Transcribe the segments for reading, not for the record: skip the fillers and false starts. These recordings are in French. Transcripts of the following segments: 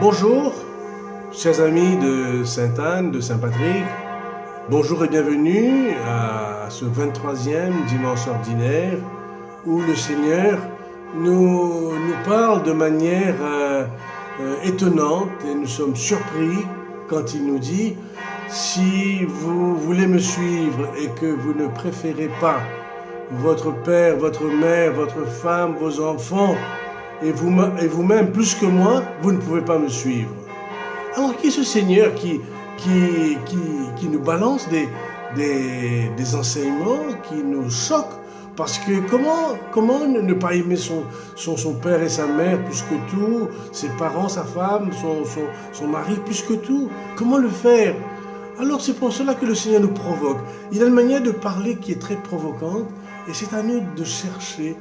Bonjour, chers amis de Sainte-Anne, de Saint-Patrick. Bonjour et bienvenue à ce 23e dimanche ordinaire où le Seigneur nous parle de manière étonnante et nous sommes surpris quand il nous dit « Si vous voulez me suivre et que vous ne préférez pas votre père, votre mère, votre femme, vos enfants, et vous-même plus que moi, vous ne pouvez pas me suivre. » Alors qui est ce Seigneur qui nous balance des enseignements qui nous choquent? Parce que comment ne pas aimer son père et sa mère plus que tout, ses parents, sa femme, son mari plus que tout? Comment le faire? Alors c'est pour cela que le Seigneur nous provoque. Il a une manière de parler qui est très provocante et c'est à nous de chercher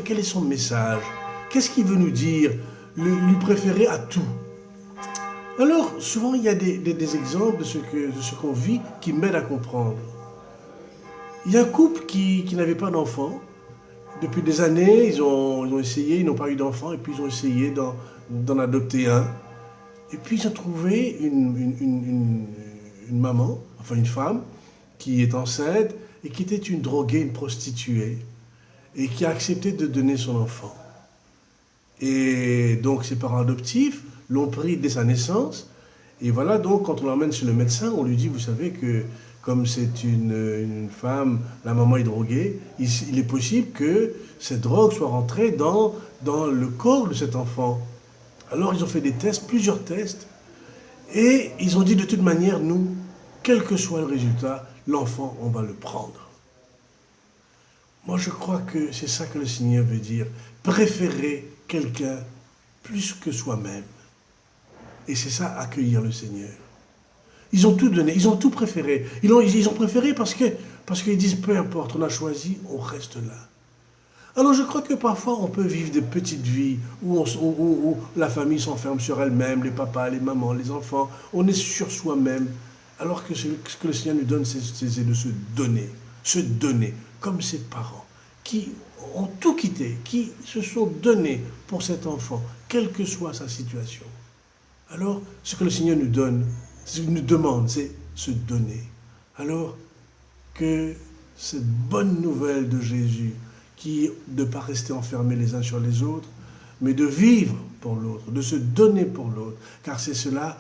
quel est son message? Qu'est-ce qu'il veut nous dire? Lui préférer à tout. Alors, souvent, il y a des exemples de ce qu'on vit qui m'aident à comprendre. Il y a un couple qui n'avait pas d'enfant. Depuis des années, ils ont essayé, ils n'ont pas eu d'enfant, et puis ils ont essayé d'en adopter un. Et puis ils ont trouvé une maman, enfin une femme, qui est enceinte, et qui était une droguée, une prostituée, et qui a accepté de donner son enfant. Et donc ses parents adoptifs l'ont pris dès sa naissance. Et voilà, donc quand on l'emmène chez le médecin, on lui dit, vous savez que comme c'est une femme, la maman est droguée, il est possible que cette drogue soit rentrée dans le corps de cet enfant. Alors ils ont fait des tests, plusieurs tests, et ils ont dit de toute manière, nous, quel que soit le résultat, l'enfant, on va le prendre. Moi, je crois que c'est ça que le Seigneur veut dire. Préférer quelqu'un plus que soi-même. Et c'est ça, accueillir le Seigneur. Ils ont tout donné, ils ont tout préféré. Ils ont préféré parce qu'ils disent, peu importe, on a choisi, on reste là. Alors je crois que parfois on peut vivre des petites vies où la famille s'enferme sur elle-même, les papas, les mamans, les enfants, on est sur soi-même. Alors que ce que le Seigneur nous donne, c'est de se donner, comme ses parents, qui ont tout quitté, qui se sont donnés pour cet enfant, quelle que soit sa situation. Alors, ce que le Seigneur nous donne, nous demande, c'est se donner. Alors que cette bonne nouvelle de Jésus, qui est de ne pas rester enfermés les uns sur les autres, mais de vivre pour l'autre, de se donner pour l'autre, car c'est cela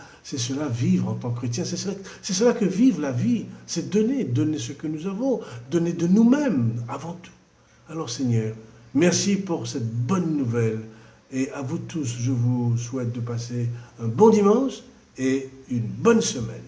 vivre en tant que chrétien, c'est cela que vivre la vie, c'est donner ce que nous avons, donner de nous-mêmes avant tout. Alors Seigneur, merci pour cette bonne nouvelle, et à vous tous, je vous souhaite de passer un bon dimanche et une bonne semaine.